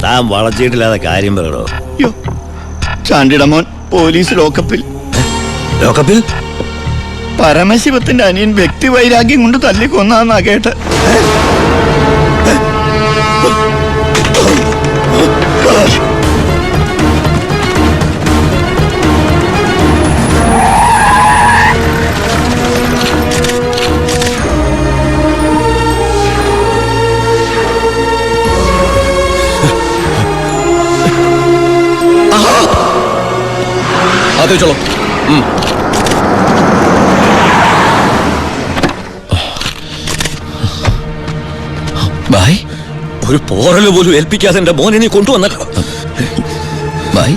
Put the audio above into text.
താൻ വളച്ചിട്ടില്ലാതെ കാര്യം പറയണോ? ചാണ്ടിയുടെ മോൻ പോലീസ് ലോക്കപ്പിൽ. ലോക്കപ്പിൽ? പരമശിവത്തിന്റെ അനിയൻ വ്യക്തി വൈരാഗ്യം കൊണ്ട് തല്ലിക്കൊന്നാന്നാ കേട്ട്. അതെ ചലോ. ഭായ്, ഒരു പോറല് പോലും ഏൽപ്പിക്കാതെ എന്റെ മോനെ നീ കൊണ്ടുവന്നല്ലോ. ഭായ്